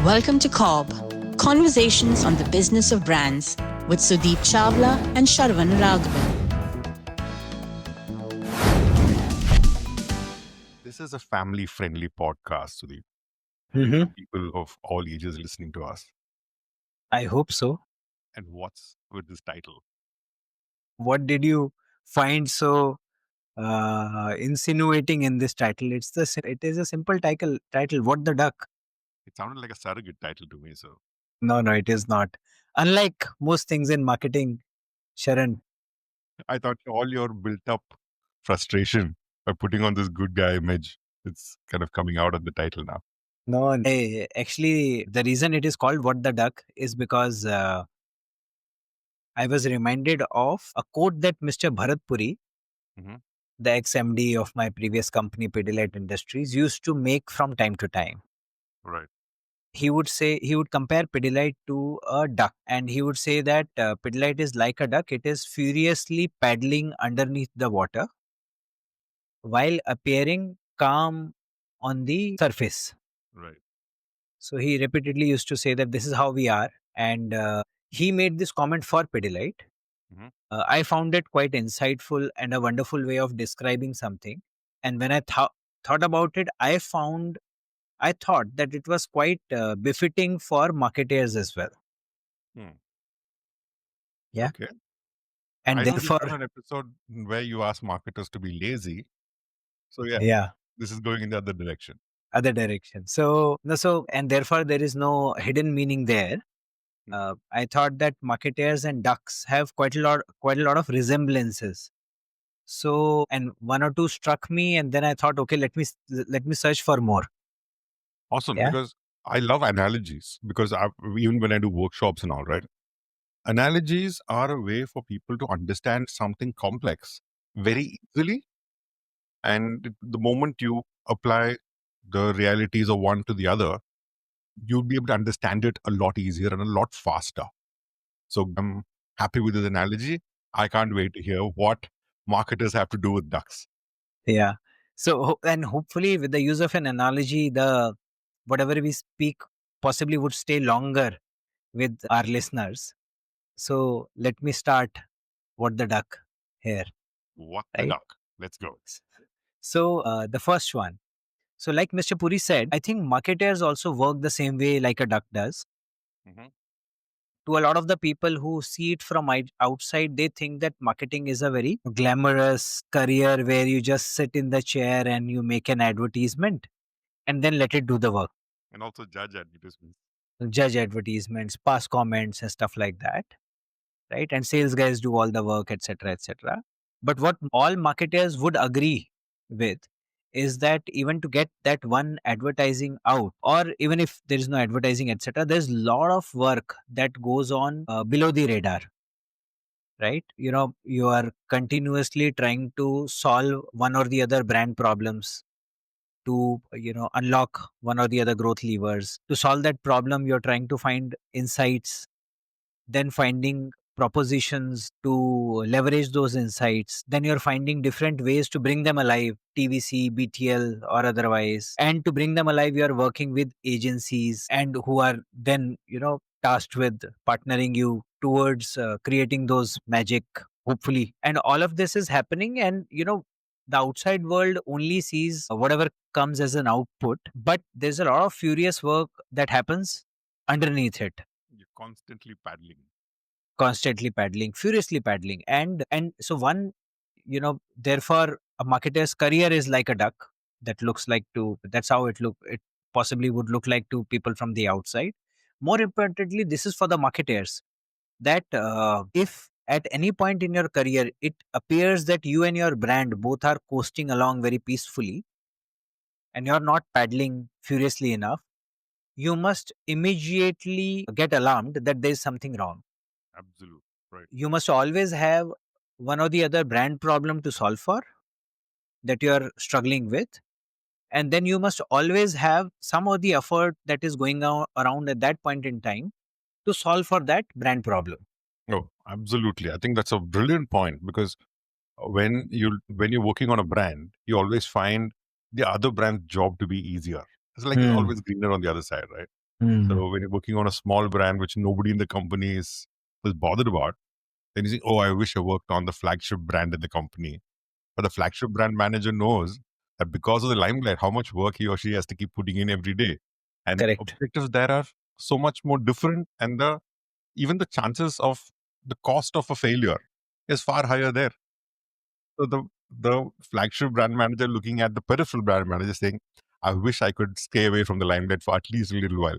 Welcome to CoBB, Conversations on the Business of Brands with Sudeep Chawla and Sharavana Raghavan. This is a family-friendly podcast, Sudeep. Mm-hmm. People of all ages listening to us. I hope so. And what's with this title? What did you find so insinuating in this title? It is a simple title. What the duck? It sounded like a surrogate title to me. So No, it is not. Unlike most things in marketing, Sharan. I thought all your built-up frustration by putting on this good guy image, it's kind of coming out of the title now. No, actually, the reason it is called What the Duck is because I was reminded of a quote that Mr. Bharat Puri, Mhm. the ex-MD of my previous company, Pidilite Industries, used to make from time to time. Right. He would compare Pidilite to a duck, and he would say that Pidilite is like a duck. It is furiously paddling underneath the water while appearing calm on the surface. Right. So he repeatedly used to say that this is how we are, and he made this comment for Pidilite. Mhm. I found it quite insightful and a wonderful way of describing something. And when I thought about it, I thought that it was quite befitting for marketers as well. Hmm. Yeah. Okay. And I know we've therefore, done an episode where you ask marketers to be lazy. So yeah, yeah, this is going in the other direction. other direction. So, no, so, and therefore there is no hidden meaning there. I thought that marketeers and ducks have quite a lot of resemblances. So, and one or two struck me, and then I thought, okay, let me search for more. Awesome, Yeah. because I love analogies because even when I do workshops and all, right? Analogies are a way for people to understand something complex very easily. And the moment you apply the realities of one to the other, you'll be able to understand it a lot easier and a lot faster. So I'm happy with this analogy. I can't wait to hear what marketers have to do with ducks. Yeah. So, and hopefully with the use of an analogy, the whatever we speak possibly would stay longer with our listeners. So let me start what the duck here, What the right? duck? Let's go. So the first one. So like Mr. Puri said, I think marketers also work the same way like a duck does. Mhm. To a lot of the people who see it from outside, they think that marketing is a very glamorous career where you just sit in the chair and you make an advertisement and then let it do the work. And also judge advertisements. Judge advertisements, pass comments and stuff like that, right? And sales guys do all the work, etc., etc. But what all marketers would agree with is that even to get that one advertising out, or even if there is no advertising, etc., there's a lot of work that goes on below the radar, right? You know, you are continuously trying to solve one or the other brand problems to unlock one or the other growth levers. To solve that problem, you're trying to find insights, then finding propositions to leverage those insights, then you're finding different ways to bring them alive, TVC, BTL, or otherwise. And to bring them alive, you're working with agencies and who are then tasked with partnering you towards creating those magic, hopefully. And all of this is happening, and the outside world only sees whatever comes as an output, but there's a lot of furious work that happens underneath it, You're constantly paddling. constantly paddling, furiously paddling. And so one, therefore a marketer's career is like a duck. That's how it possibly would look like to people from the outside. More importantly, this is for the marketers, that if at any point in your career it appears that you and your brand both are coasting along very peacefully and you're not paddling furiously enough, you must immediately get alarmed that there's something wrong. Absolute. Right. You must always have one or the other brand problem to solve for that you are struggling with. And then you must always have some of the effort that is going around at that point in time to solve for that brand problem. Oh, absolutely. I think that's a brilliant point because when you're working on a brand, you always find the other brand's job to be easier. It's like it's Hmm. always greener on the other side, right? So when you're working on a small brand which nobody in the company is bothered about, then you think, oh, I wish I worked on the flagship brand in the company. But the flagship brand manager knows that because of the limelight, how much work he or she has to keep putting in every day. And Correct. objectives there are so much more different, and even the chances of the cost of a failure is far higher there. So the flagship brand manager looking at the peripheral brand manager saying, I wish I could stay away from the limelight for at least a little while.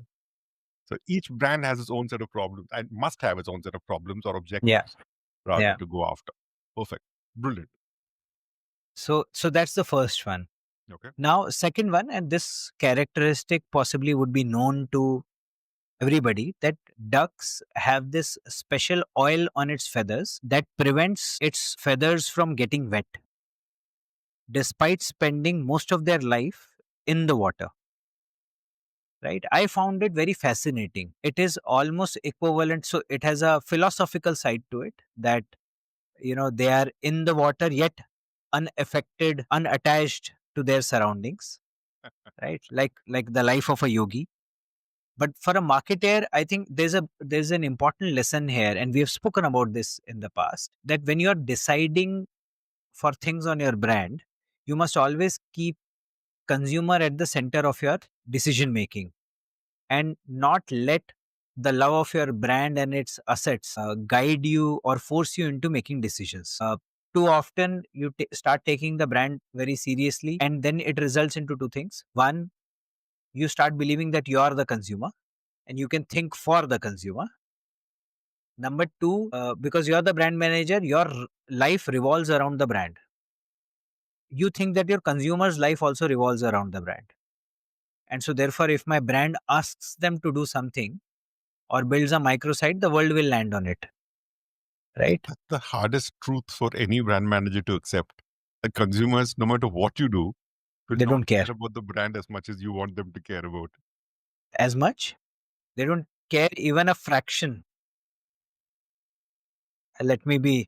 So each brand has its own set of problems and must have its own set of problems or objectives rather to go after. Perfect. Brilliant. So that's the first one. Okay. Now, second one, and this characteristic possibly would be known to everybody, that ducks have this special oil on its feathers that prevents its feathers from getting wet, despite spending most of their life in the water. Right? I found it very fascinating. It is almost equivalent. So it has a philosophical side to it that, they are in the water yet unaffected, unattached to their surroundings, right? Like the life of a yogi. But for a marketer, I think there's an important lesson here, and we have spoken about this in the past, that when you're deciding for things on your brand, you must always keep consumer at the center of your decision making, and not let the love of your brand and its assets guide you or force you into making decisions. Too often you start taking the brand very seriously, and then it results into two things. One, you start believing that you are the consumer and you can think for the consumer. Number two, because you're the brand manager, your life revolves around the brand. You think that your consumer's life also revolves around the brand. And so therefore, if my brand asks them to do something or builds a microsite, the world will land on it. Right? That's the hardest truth for any brand manager to accept. The consumers, no matter what you do, will They not don't care about the brand as much as you want them to care about. as much. They don't care even a fraction. Let me be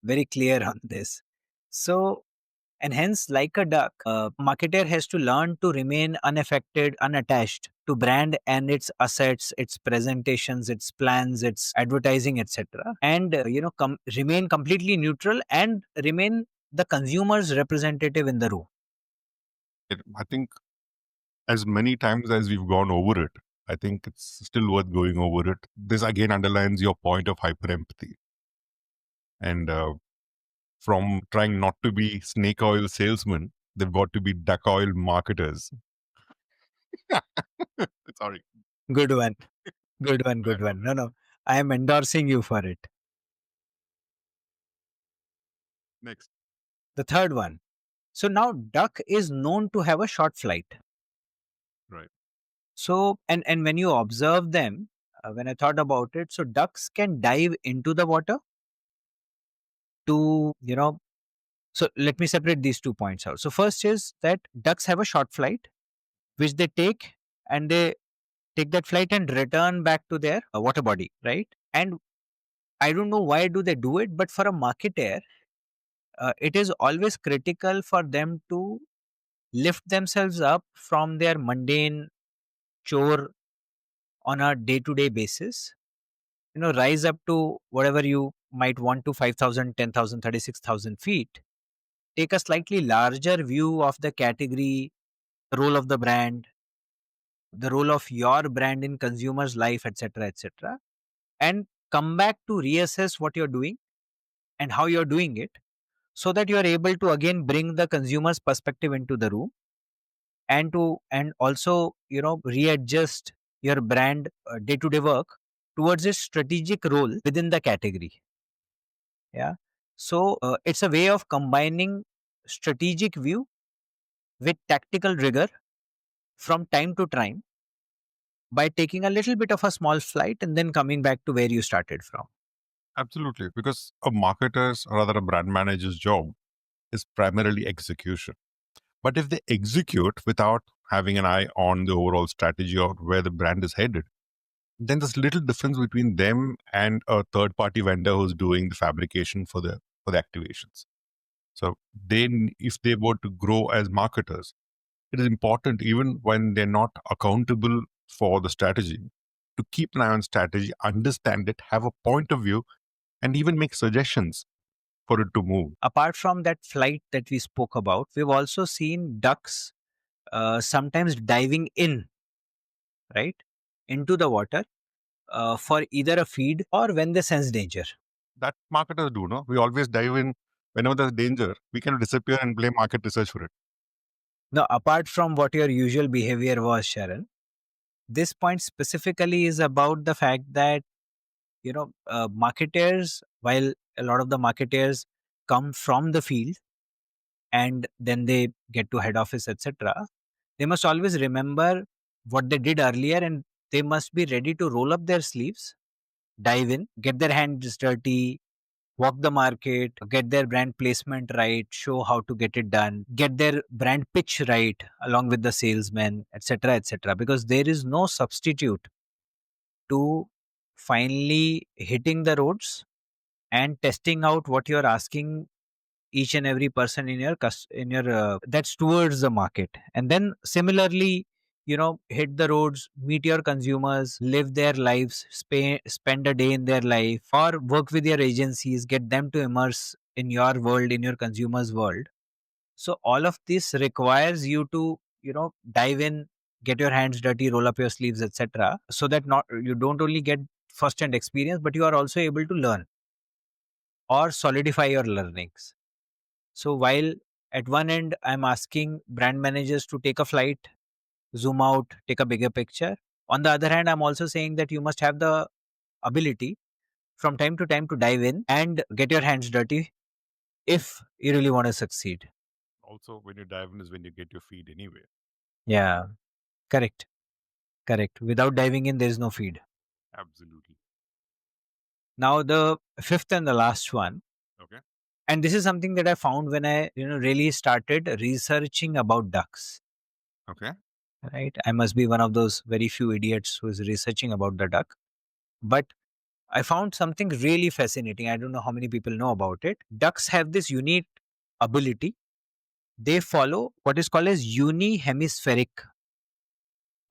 very clear on this. So, and hence, like a duck, a marketer has to learn to remain unaffected, unattached to brand and its assets, its presentations, its plans, its advertising, etc. And, remain completely neutral and remain the consumer's representative in the room. I think as many times as we've gone over it, I think it's still worth going over it. This again underlines your point of hyper empathy. And from trying not to be snake oil salesmen, they've got to be duck oil marketers. Sorry. Good one. Good one. Good one. No. I am endorsing you for it. Next. The third one. So now duck is known to have a short flight. Right. So, and when you observe them, when I thought about it, so ducks can dive into the water to, so let me separate these 2 points out. So first is that ducks have a short flight, which they take, and they take that flight and return back to their water body, right? And I don't know why do they do it, but for a marketer, it is always critical for them to lift themselves up from their mundane chore on a day-to-day basis, rise up to whatever you might want to, 5,000, 10,000, 36,000 feet, take a slightly larger view of the category, the role of the brand, the role of your brand in consumers' life, etc., and come back to reassess what you're doing and how you're doing it, so that you are able to again bring the consumer's perspective into the room, and also readjust your brand day-to-day work towards its strategic role within the category. Yeah. So it's a way of combining strategic view with tactical rigor from time to time, by taking a little bit of a small flight and then coming back to where you started from. Absolutely. Because a marketer's, or rather a brand manager's job is primarily execution. But if they execute without having an eye on the overall strategy or where the brand is headed, then there's little difference between them and a third party vendor who's doing the fabrication for the activations. So if they were to grow as marketers, it is important, even when they're not accountable for the strategy, to keep an eye on strategy, understand it, have a point of view, and even make suggestions for it to move. Apart from that flight that we spoke about, we've also seen ducks sometimes diving in, right, into the water for either a feed or when they sense danger. That marketers do, no? We always dive in whenever there's danger. We can disappear and blame market research for it. Now, apart from what your usual behavior was, Sharon, this point specifically is about the fact that, marketers, while a lot of the marketers come from the field and then they get to head office, etc., they must always remember what they did earlier, and they must be ready to roll up their sleeves, dive in, get their hands dirty, walk the market, get their brand placement right, show how to get it done, get their brand pitch right along with the salesmen, etc., etc. Because there is no substitute to finally hitting the roads and testing out what you're asking each and every person in your that's towards the market. And then similarly, hit the roads, meet your consumers, live their lives, spend a day in their life, or work with your agencies, get them to immerse in your world, in your consumers world. So all of this requires you to dive in, get your hands dirty, roll up your sleeves, etc., so that not you don't only get first hand experience, but you are also able to learn or solidify your learnings. So while at one end, I'm asking brand managers to take a flight, zoom out, take a bigger picture. On the other hand, I'm also saying that you must have the ability from time to time to dive in and get your hands dirty if you really want to succeed. Also, when you dive in is when you get your feed anyway. Yeah, correct. Correct. Without diving in, there is no feed. Absolutely. Now, the fifth and the last one. Okay. And this is something that I found when I, really started researching about ducks. Okay. Right. I must be one of those very few idiots who is researching about the duck. But I found something really fascinating. I don't know how many people know about it. Ducks have this unique ability. They follow what is called as unihemispheric.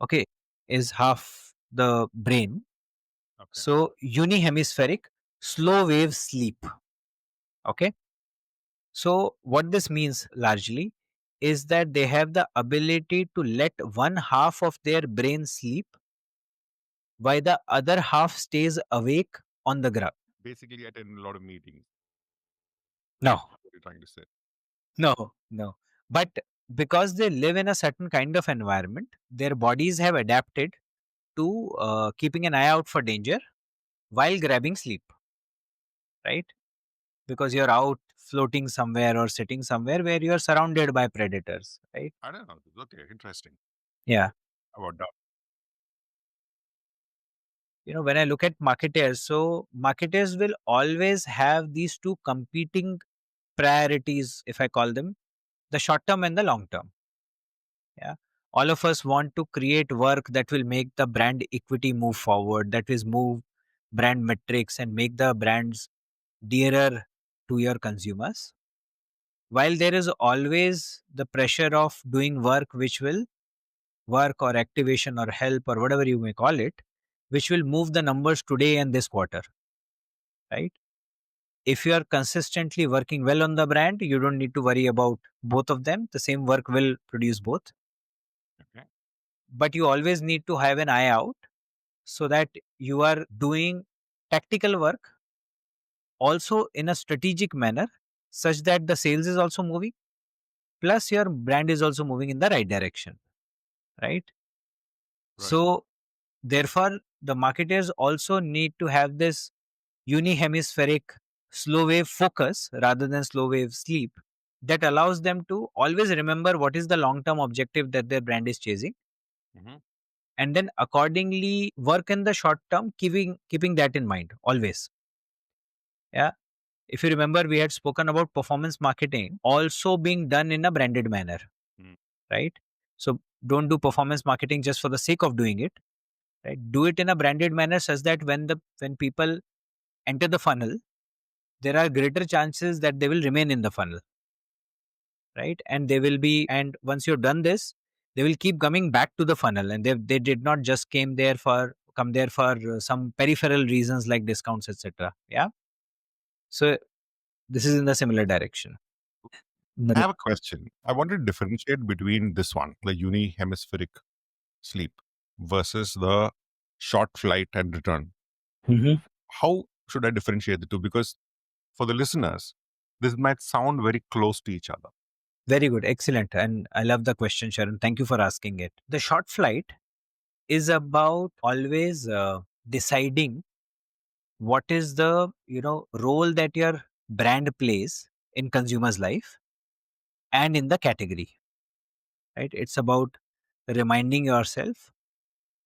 Okay. Is half the brain. Okay. So unihemispheric slow wave sleep. Okay. So what this means largely is that they have the ability to let one half of their brain sleep while the other half stays awake on the ground. Basically, attend a lot of meetings. No, What you're trying to say. no. But because they live in a certain kind of environment, their bodies have adapted to keeping an eye out for danger while grabbing sleep, right? Because you're out floating somewhere or sitting somewhere where you're surrounded by predators, right? I don't know. Okay, interesting. Yeah. About that. When I look at marketers, so marketers will always have these two competing priorities, if I call them, the short term and the long term. Yeah. All of us want to create work that will make the brand equity move forward, that is move brand metrics and make the brands dearer to your consumers. While there is always the pressure of doing work which will work or activation or help or whatever you may call it, which will move the numbers today and this quarter, right? If you are consistently working well on the brand, you don't need to worry about both of them. The same work will produce both. Okay. But you always need to have an eye out so that you are doing tactical work also in a strategic manner such that the sales is also moving, plus your brand is also moving in the right direction, right? Right. So, therefore, the marketers also need to have this unihemispheric slow wave focus rather than slow wave sleep that allows them to always remember what is the long term objective that their brand is chasing, Mm-hmm. and then accordingly work in the short term, keeping that in mind always. Yeah. If you remember, we had spoken about performance marketing also being done in a branded manner, Mm. right? So don't do performance marketing just for the sake of doing it, right? Do it in a branded manner such that when people enter the funnel, there are greater chances that they will remain in the funnel, right? And they will be, and once you've done this, They will keep coming back to the funnel, and they did not just come there for some peripheral reasons like discounts, etc. Yeah. So this is in the similar direction. I have a question. I want to differentiate between this one, the uni-hemispheric sleep, versus the short flight and return. Mhm. How should I differentiate the two? Because for the listeners, this might sound very close to each other. Very good, excellent, and I love the question, Sharon. Thank you for asking it. The short flight is about always deciding what is the role that your brand plays in consumer's life and in the category, right? It's about reminding yourself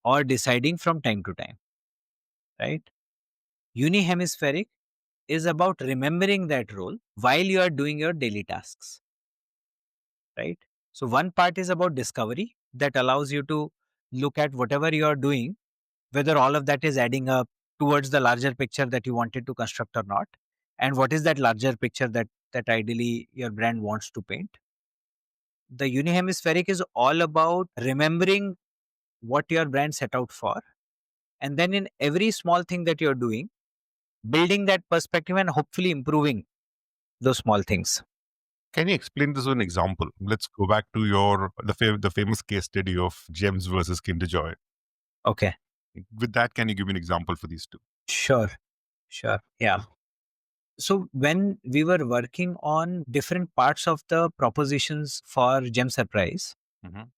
or deciding from time to time, right? Unihemispheric is about remembering that role while you are doing your daily tasks, right? So one part is about discovery that allows you to look at whatever you are doing, whether all of that is adding up towards the larger picture that you wanted to construct or not, and what is that larger picture that ideally your brand wants to paint. The unihemispheric is all about remembering what your brand set out for, and then in every small thing that you're doing, building that perspective and hopefully improving those small things. Can you explain this with an example? Let's go back to the famous case study of Gems versus Kinder Joy. Okay. With that, can you give me an example for these two? Sure. Yeah. So when we were working on different parts of the propositions for Gem Surprise, Mhm.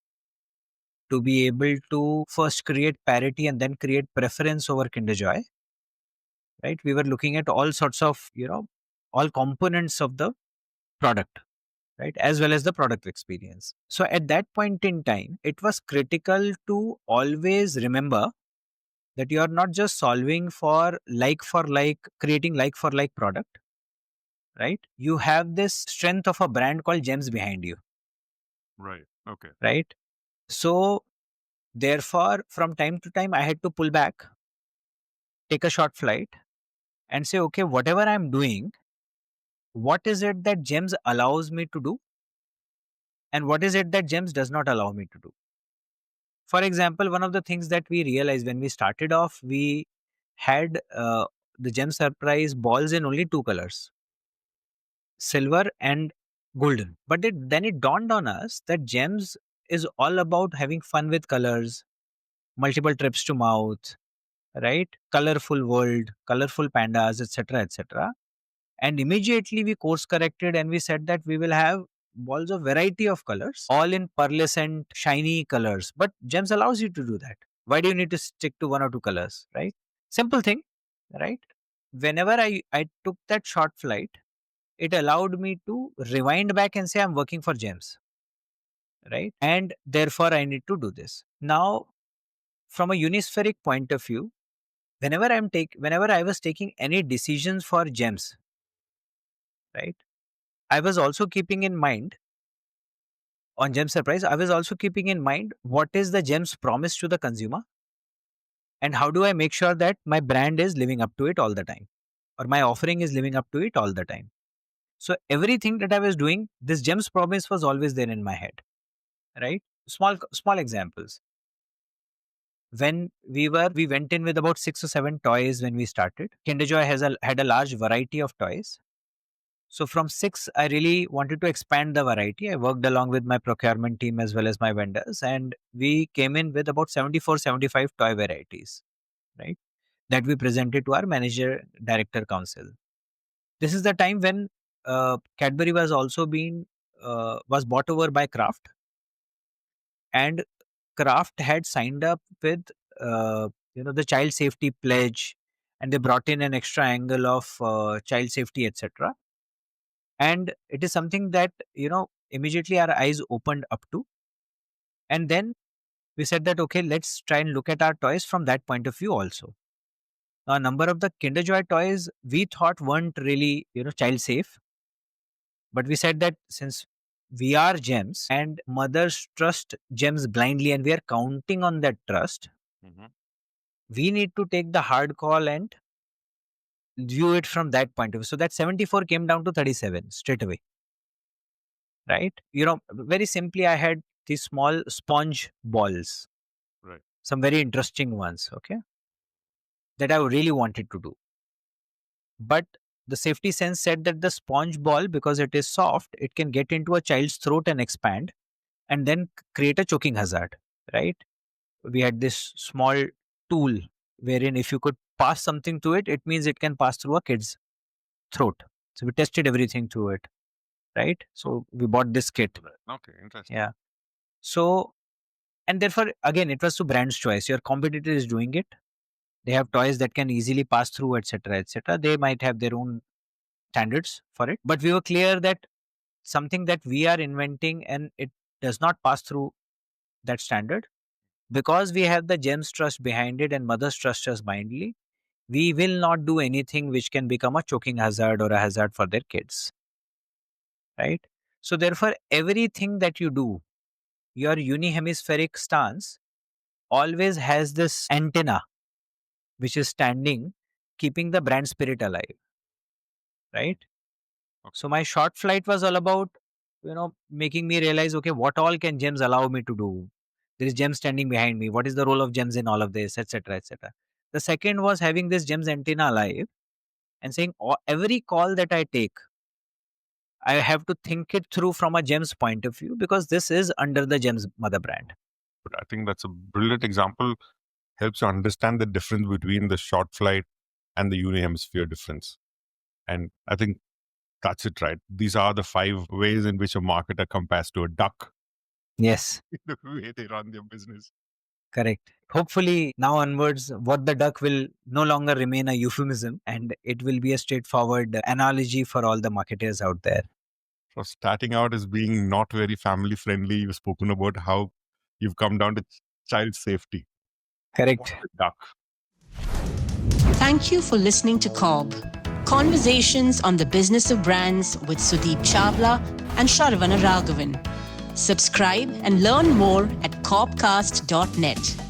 to be able to first create parity and then create preference over Kinder Joy, right? We were looking at all sorts of, all components of the product, right? As well as the product experience. So at that point in time, it was critical to always remember that you are not just solving for like, creating like for like product, right? You have this strength of a brand called Gems behind you, Right. Okay. right? So therefore, from time to time, I had to pull back, take a short flight, and say, okay, whatever I'm doing, what is it that Gems allows me to do? And what is it that Gems does not allow me to do? For example, one of the things that we realized when we started off, we had the Gem Surprise balls in only two colors, silver and golden. But then it dawned on us that Gems is all about having fun with colors, multiple trips to mouth, right? Colorful world, colorful pandas, etc., etc. And immediately we course corrected and we said that we will have balls of variety of colors, all in pearlescent, shiny colors. But Gems allows you to do that. Why do you need to stick to one or two colors, right? Simple thing, right? Whenever I took that short flight, it allowed me to rewind back and say, I'm working for Gems, right? And therefore, I need to do this. Now, from a unispheric point of view, whenever I was taking any decisions for Gems, right? I was also keeping in mind on Gem Surprise, I was also keeping in mind what is the Gem's promise to the consumer and how do I make sure that my brand is living up to it all the time or my offering is living up to it all the time. So everything that I was doing, this Gem's promise was always there in my head, right? Small examples. When we went in with about 6 or 7 toys when we started. Kinder Joy had a large variety of toys. So from 6, I really wanted to expand the variety. I worked along with my procurement team as well as my vendors, and we came in with about 74, 75 toy varieties, right? That we presented to our manager director council. This is the time when Cadbury was also was bought over by Kraft, and Kraft had signed up with the child safety pledge, and they brought in an extra angle of child safety, etc. And it is something that immediately our eyes opened up to, and then we said that okay, let's try and look at our toys from that point of view also. Now a number of the Kinder Joy toys we thought weren't really child safe, but we said that since we are Gems and mothers trust Gems blindly and we are counting on that trust, Mhm. we need to take the hard call and view it from that point of view. So that 74 came down to 37 straight away, right? Very simply, I had these small sponge balls. Right. Some very interesting ones, okay, that I really wanted to do. But the safety sense said that the sponge ball, because it is soft, it can get into a child's throat and expand and then create a choking hazard, right? We had this small tool wherein if you could pass something to it, it means it can pass through a kid's throat. So we tested everything through it, right? So we bought this kit. Okay, interesting. Yeah. So, and therefore, again, it was to brand's choice. Your competitor is doing it. They have toys that can easily pass through, etc., etc. They might have their own standards for it. But we were clear that something that we are inventing and it does not pass through that standard, because we have the gems trust behind it and mothers trust us blindly, we will not do anything which can become a choking hazard or a hazard for their kids, right? So therefore, everything that you do, your unihemispheric stance always has this antenna which is standing, keeping the brand spirit alive, right? Okay. So my short flight was all about, making me realize, okay, what all can gems allow me to do? There is gem standing behind me. What is the role of gems in all of this, etc., etc. The second was having this gems antenna alive and saying, every call that I take, I have to think it through from a gems point of view, because this is under the gems mother brand. But I think that's a brilliant example. Helps you understand the difference between the short flight and the unihemisphere difference. And I think that's it, right? These are the 5 ways in which a marketer compares to a duck. Yes. The way they run their business. Correct. Hopefully, now onwards, what the duck will no longer remain a euphemism and it will be a straightforward analogy for all the marketers out there. So starting out as being not very family friendly, you've spoken about how you've come down to child safety. Correct. What's the duck? Thank you for listening to CoBB, Conversations on the Business of Brands with Sudeep Chawla and Sharavana Raghavan. Subscribe and learn more at cobcast.net.